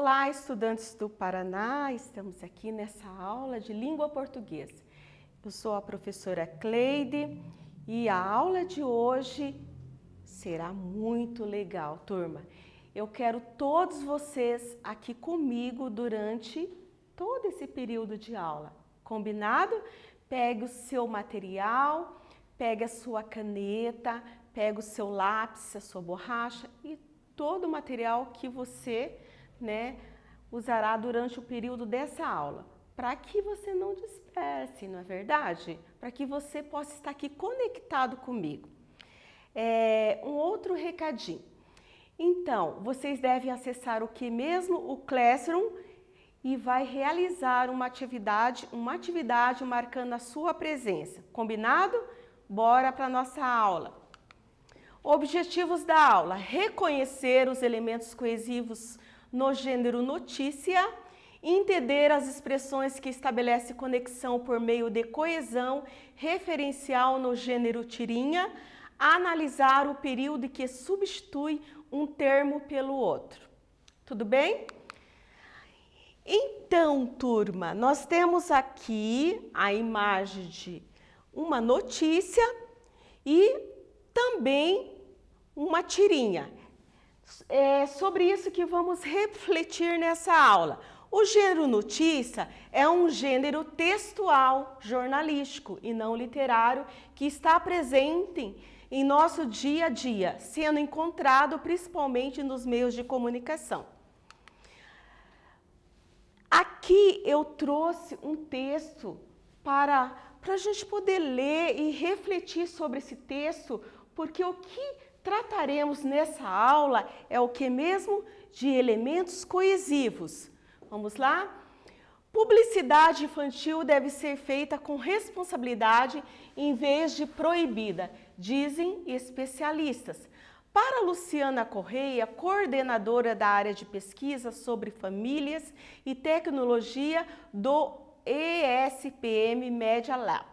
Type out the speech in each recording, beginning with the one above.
Olá, estudantes do Paraná, estamos aqui nessa aula de língua portuguesa. Eu sou a professora Cleide e a aula de hoje será muito legal, turma. Eu quero todos vocês aqui comigo durante todo esse período de aula, combinado? Pegue o seu material, pegue a sua caneta, pegue o seu lápis, a sua borracha e todo o material que você usará durante o período dessa aula, para que você não disperse, não é verdade? Para que você possa estar aqui conectado comigo. Um outro recadinho. Então, vocês devem acessar o que mesmo? O Classroom e vai realizar uma atividade marcando a sua presença. Combinado? Bora para a nossa aula. Objetivos da aula: reconhecer os elementos coesivos no gênero notícia, entender as expressões que estabelecem conexão por meio de coesão referencial no gênero tirinha, analisar o período que substitui um termo pelo outro. Tudo bem? Então, turma, nós temos aqui a imagem de uma notícia e também uma tirinha. É sobre isso que vamos refletir nessa aula. O gênero notícia é um gênero textual, jornalístico e não literário que está presente em nosso dia a dia, sendo encontrado principalmente nos meios de comunicação. Aqui eu trouxe um texto para a gente poder ler e refletir sobre esse texto, porque o que trataremos nessa aula é o que mesmo? De elementos coesivos. Vamos lá? Publicidade infantil deve ser feita com responsabilidade em vez de proibida, dizem especialistas. Para Luciana Correia, coordenadora da área de pesquisa sobre famílias e tecnologia do ESPM Media Lab,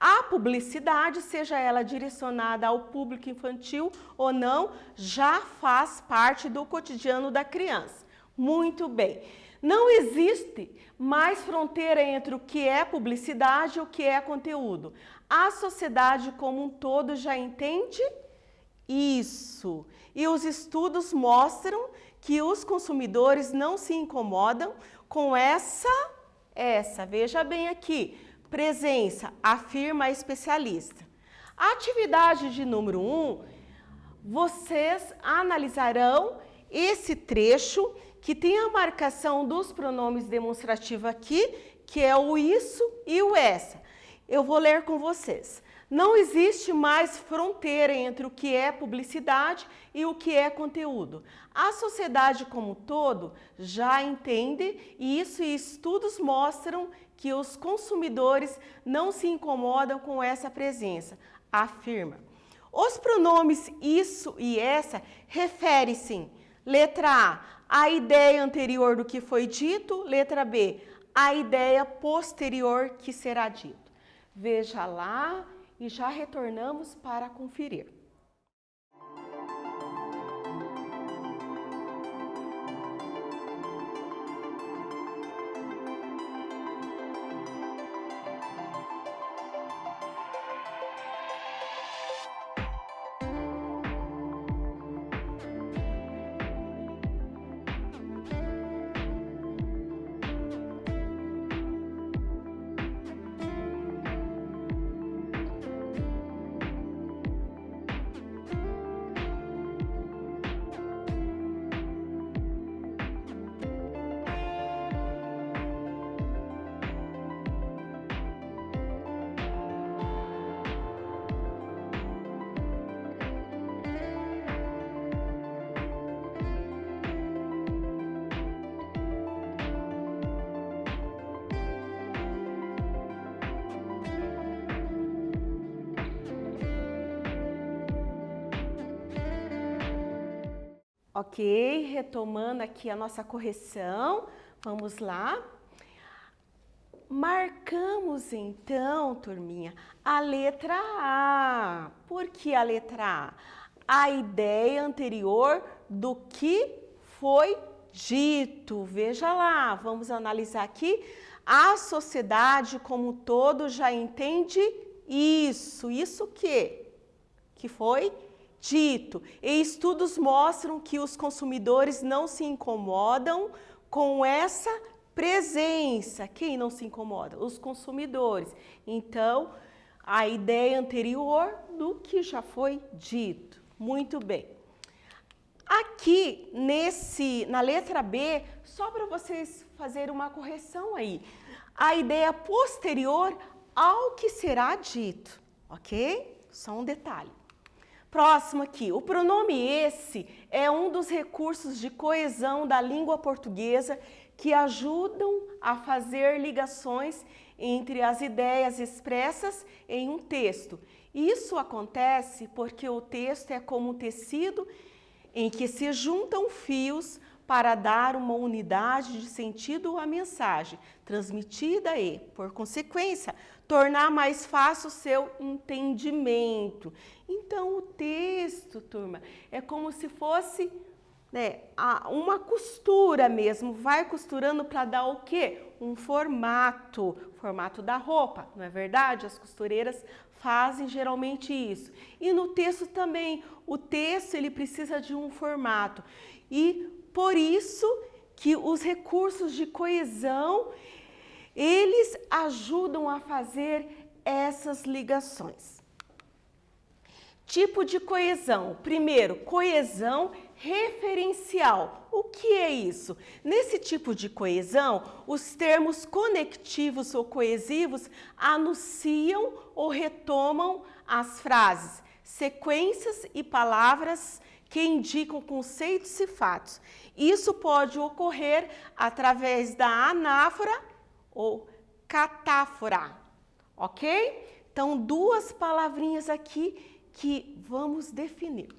a publicidade, seja ela direcionada ao público infantil ou não, já faz parte do cotidiano da criança. Muito bem. Não existe mais fronteira entre o que é publicidade e o que é conteúdo. A sociedade como um todo já entende isso. E os estudos mostram que os consumidores não se incomodam com essa, veja bem aqui, presença, afirma a especialista. A atividade de número 1, vocês analisarão esse trecho que tem a marcação dos pronomes demonstrativos aqui, que é o isso e o essa. Eu vou ler com vocês. Não existe mais fronteira entre o que é publicidade e o que é conteúdo. A sociedade como um todo já entende isso e estudos mostram que os consumidores não se incomodam com essa presença, afirma. Os pronomes isso e essa referem-se, letra A ideia anterior do que foi dito, letra B, a ideia posterior que será dito. Veja lá e já retornamos para conferir. Ok, retomando aqui a nossa correção, vamos lá. Marcamos então, turminha, a letra A. Por que a letra A? A ideia anterior do que foi dito. Veja lá, vamos analisar aqui. A sociedade como um todo já entende isso. Isso o quê? Que foi dito. E estudos mostram que os consumidores não se incomodam com essa presença. Quem não se incomoda? Os consumidores. Então, a ideia anterior do que já foi dito. Muito bem. Aqui, na letra B, só para vocês fazerem uma correção aí. A ideia posterior ao que será dito, ok? Só um detalhe. Próximo aqui, o pronome esse é um dos recursos de coesão da língua portuguesa que ajudam a fazer ligações entre as ideias expressas em um texto. Isso acontece porque o texto é como um tecido em que se juntam fios para dar uma unidade de sentido à mensagem transmitida e, por consequência, tornar mais fácil o seu entendimento. Então, o texto, turma, é como se fosse uma costura mesmo, vai costurando para dar o quê? Um formato da roupa, não é verdade? As costureiras fazem geralmente isso. E no texto também, o texto ele precisa de um formato. E por isso que os recursos de coesão, eles ajudam a fazer essas ligações. Tipo de coesão. Primeiro, coesão referencial. O que é isso? Nesse tipo de coesão, os termos conectivos ou coesivos anunciam ou retomam as frases, sequências e palavras que indicam conceitos e fatos. Isso pode ocorrer através da anáfora ou catáfora, ok? Então, duas palavrinhas aqui que vamos definir.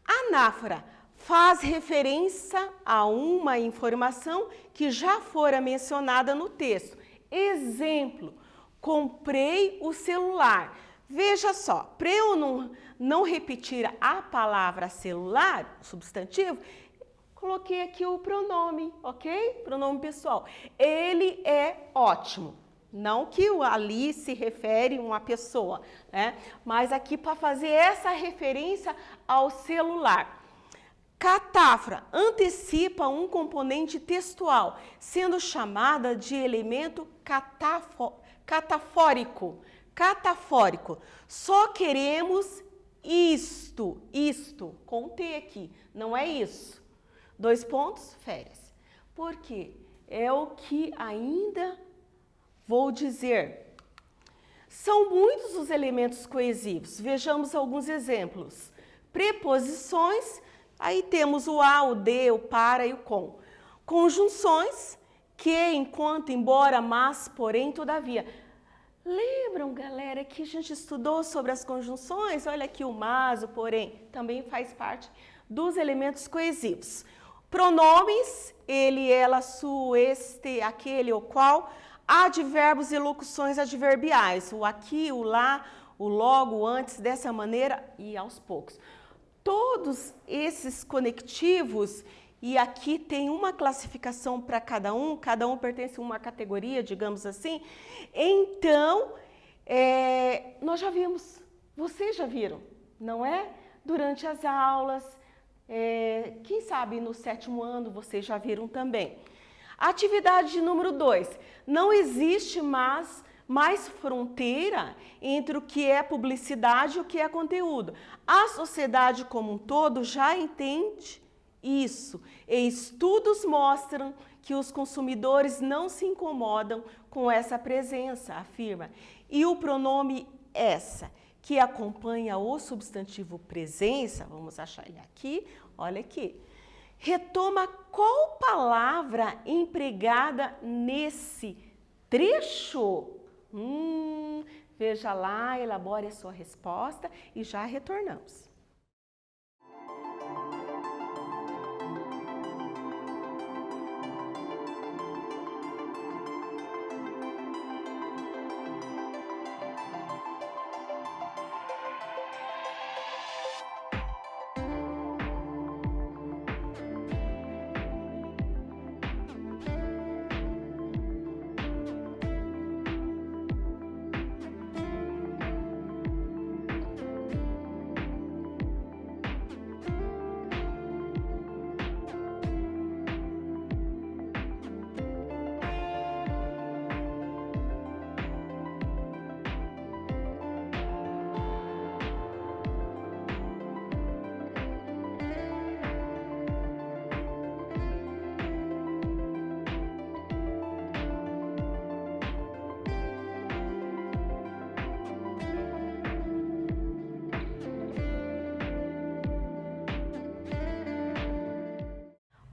Anáfora faz referência a uma informação que já fora mencionada no texto. Exemplo, comprei o celular. Veja só, para eu não repetir a palavra celular, substantivo, coloquei aqui o pronome, ok? Pronome pessoal. Ele é ótimo. Não que o ali se refere a uma pessoa, né? Mas aqui para fazer essa referência ao celular. Catáfora antecipa um componente textual, sendo chamada de elemento catafórico. Catafórico. Só queremos isto, com T aqui, não é isso. 2 pontos, férias. Por quê? É o que ainda vou dizer. São muitos os elementos coesivos. Vejamos alguns exemplos. Preposições, aí temos o a, o de, o para e o com. Conjunções, que, enquanto, embora, mas, porém, todavia. Lembram, galera, que a gente estudou sobre as conjunções? Olha aqui o mas, o porém, também faz parte dos elementos coesivos. Pronomes, ele, ela, su, este, aquele, o qual. Advérbios e locuções adverbiais, o aqui, o lá, o logo, o antes, dessa maneira e aos poucos. Todos esses conectivos, e aqui tem uma classificação para cada um pertence a uma categoria, digamos assim. Então, nós já vimos, vocês já viram, não é? Durante as aulas, quem sabe no 7º ano vocês já viram também. Atividade número 2. Não existe mais fronteira entre o que é publicidade e o que é conteúdo. A sociedade como um todo já entende isso. E estudos mostram que os consumidores não se incomodam com essa presença, afirma. E o pronome essa, que acompanha o substantivo presença, vamos achar ele aqui, olha aqui. Retoma qual palavra empregada nesse trecho? Veja lá, elabore a sua resposta e já retornamos.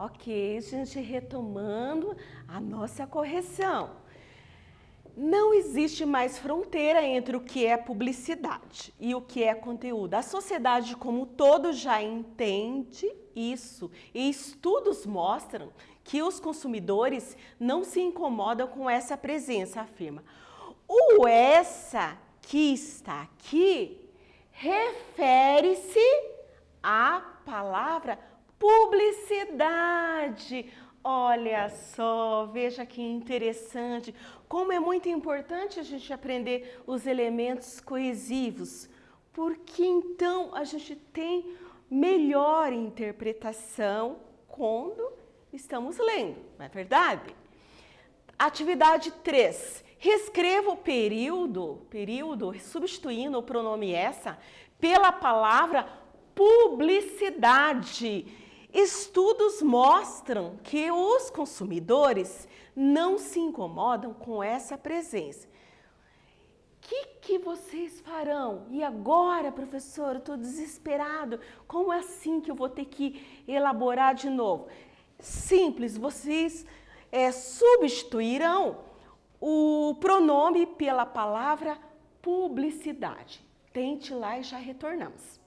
Ok, gente, retomando a nossa correção. Não existe mais fronteira entre o que é publicidade e o que é conteúdo. A sociedade como um todo já entende isso e estudos mostram que os consumidores não se incomodam com essa presença, afirma. O essa que está aqui refere-se à palavra publicidade. Olha só, veja que interessante, como é muito importante a gente aprender os elementos coesivos, porque então a gente tem melhor interpretação quando estamos lendo, não é verdade? Atividade 3. Reescreva o período, substituindo o pronome essa pela palavra publicidade. Estudos mostram que os consumidores não se incomodam com essa presença. O que vocês farão? E agora, professor, eu estou desesperado. Como é assim que eu vou ter que elaborar de novo? Simples, vocês substituirão o pronome pela palavra publicidade. Tente lá e já retornamos.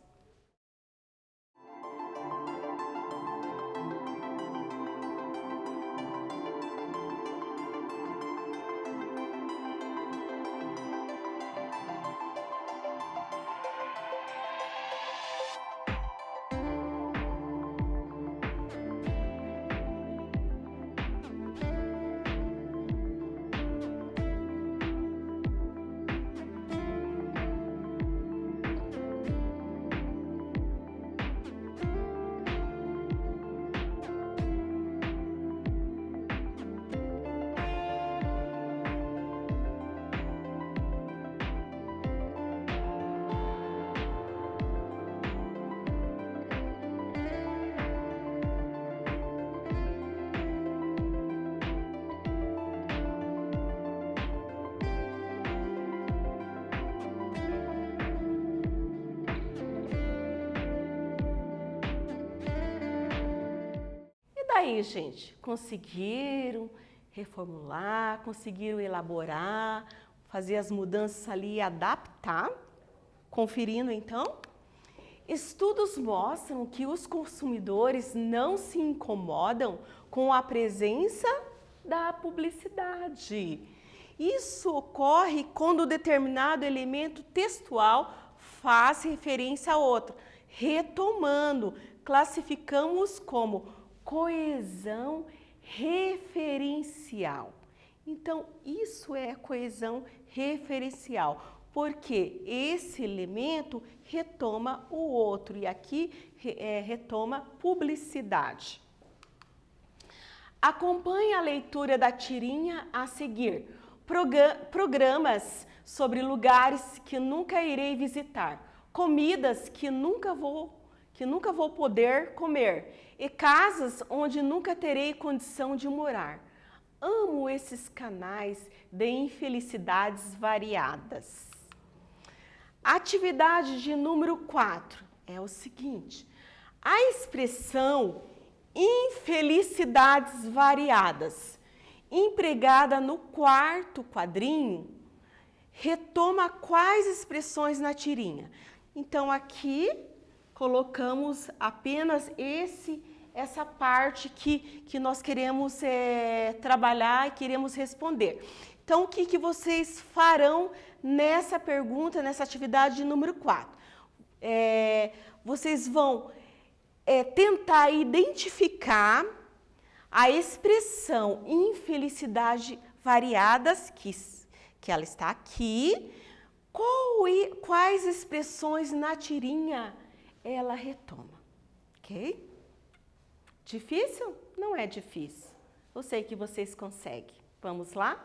Aí, gente, conseguiram reformular, conseguiram elaborar, fazer as mudanças ali e adaptar? Conferindo, então? Estudos mostram que os consumidores não se incomodam com a presença da publicidade. Isso ocorre quando determinado elemento textual faz referência a outro. Retomando, classificamos como coesão referencial. Então, isso é coesão referencial, porque esse elemento retoma o outro, e aqui retoma publicidade. Acompanhe a leitura da tirinha a seguir. Programas sobre lugares que nunca irei visitar, comidas que nunca vou poder comer e casas onde nunca terei condição de morar. Amo esses canais de infelicidades variadas. Atividade de número 4 é o seguinte: a expressão infelicidades variadas, empregada no quarto quadrinho, retoma quais expressões na tirinha? Então, aqui colocamos apenas essa parte que nós queremos trabalhar e queremos responder. Então, o que vocês farão nessa pergunta, nessa atividade de número 4? Vocês vão tentar identificar a expressão infelicidade variadas, que ela está aqui, quais expressões na tirinha ela retoma, ok? Difícil? Não é difícil. Eu sei que vocês conseguem. Vamos lá?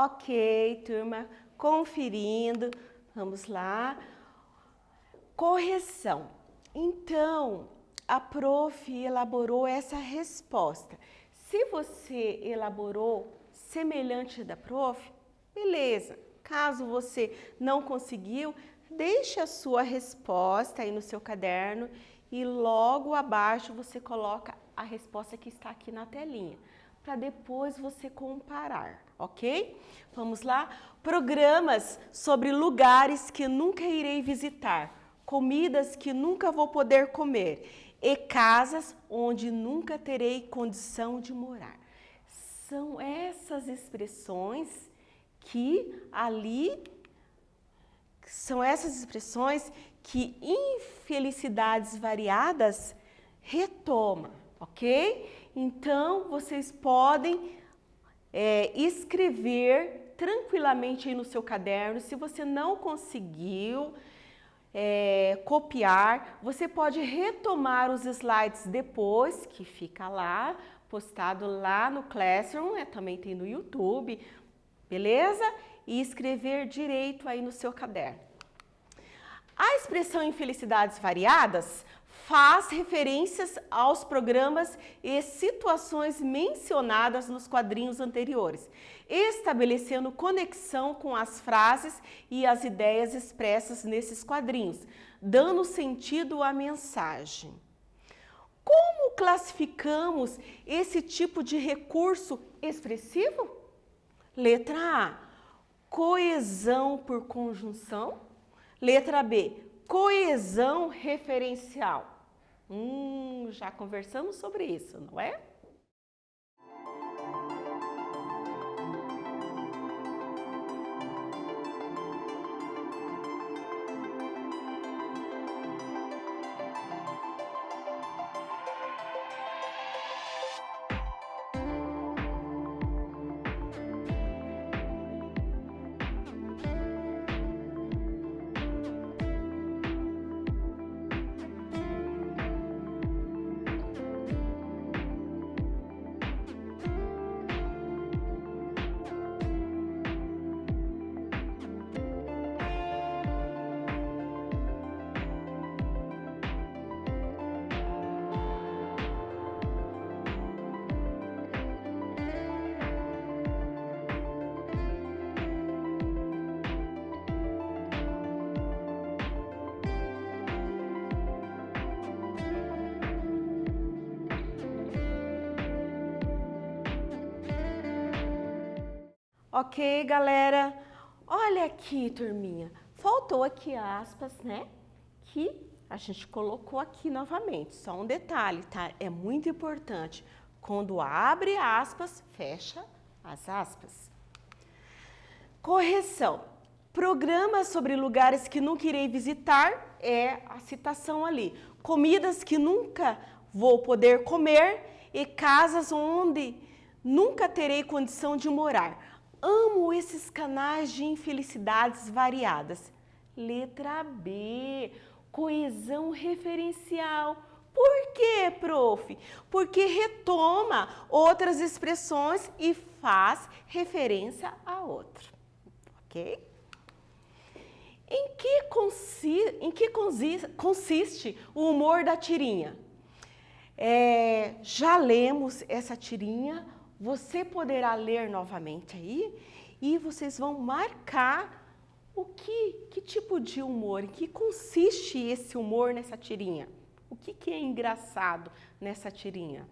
Ok, turma, conferindo. Vamos lá. Correção. Então, a prof elaborou essa resposta. Se você elaborou semelhante da prof, beleza. Caso você não conseguiu, deixe a sua resposta aí no seu caderno e logo abaixo você coloca a resposta que está aqui na telinha, para depois você comparar, ok? Vamos lá? Programas sobre lugares que nunca irei visitar, comidas que nunca vou poder comer e casas onde nunca terei condição de morar. São essas expressões que ali, são essas expressões que infelicidades variadas retoma, ok? Então, vocês podem escrever tranquilamente aí no seu caderno. Se você não conseguiu copiar, você pode retomar os slides depois, que fica lá, postado lá no Classroom, também tem no YouTube, beleza? E escrever direito aí no seu caderno. A expressão infelicidades variadas faz referências aos programas e situações mencionadas nos quadrinhos anteriores, estabelecendo conexão com as frases e as ideias expressas nesses quadrinhos, dando sentido à mensagem. Como classificamos esse tipo de recurso expressivo? Letra A, coesão por conjunção. Letra B, coesão referencial. Já conversamos sobre isso, não é? Ok, galera? Olha aqui, turminha. Faltou aqui aspas, né? Que a gente colocou aqui novamente. Só um detalhe, tá? É muito importante. Quando abre aspas, fecha as aspas. Correção. Programas sobre lugares que nunca irei visitar é a citação ali. Comidas que nunca vou poder comer e casas onde nunca terei condição de morar. Amo esses canais de infelicidades variadas. Letra B, coesão referencial. Por quê, prof? Porque retoma outras expressões e faz referência a outra, ok? Em que consiste o humor da tirinha? Já lemos essa tirinha. Você poderá ler novamente aí e vocês vão marcar que tipo de humor, em que consiste esse humor nessa tirinha. O que é engraçado nessa tirinha?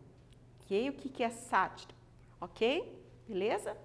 Okay? O que é sátira? Ok? Beleza?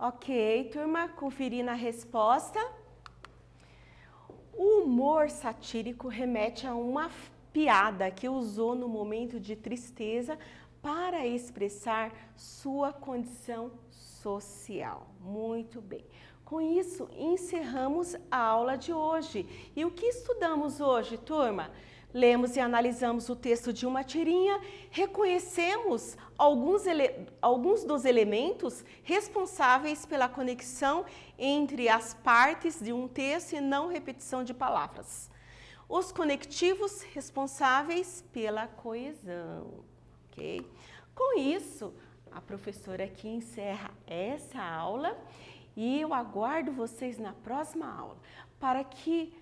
Ok, turma, conferindo a resposta. O humor satírico remete a uma piada que usou no momento de tristeza para expressar sua condição social. Muito bem. Com isso, encerramos a aula de hoje. E o que estudamos hoje, turma? Lemos e analisamos o texto de uma tirinha, reconhecemos alguns dos elementos responsáveis pela conexão entre as partes de um texto e não repetição de palavras. Os conectivos responsáveis pela coesão, ok? Com isso, a professora aqui encerra essa aula e eu aguardo vocês na próxima aula para que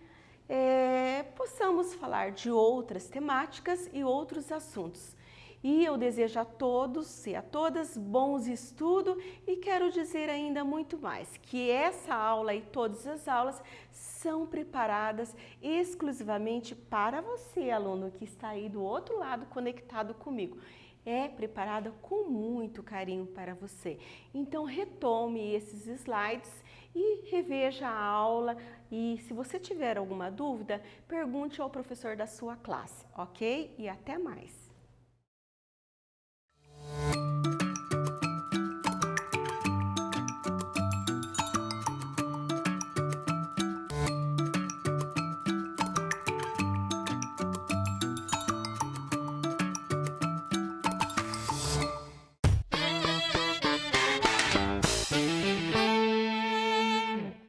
possamos falar de outras temáticas e outros assuntos. E eu desejo a todos e a todas bons estudos e quero dizer ainda muito mais, que essa aula e todas as aulas são preparadas exclusivamente para você, aluno que está aí do outro lado conectado comigo. É preparada com muito carinho para você. Então retome esses slides e reveja a aula e se você tiver alguma dúvida, pergunte ao professor da sua classe, ok? E até mais!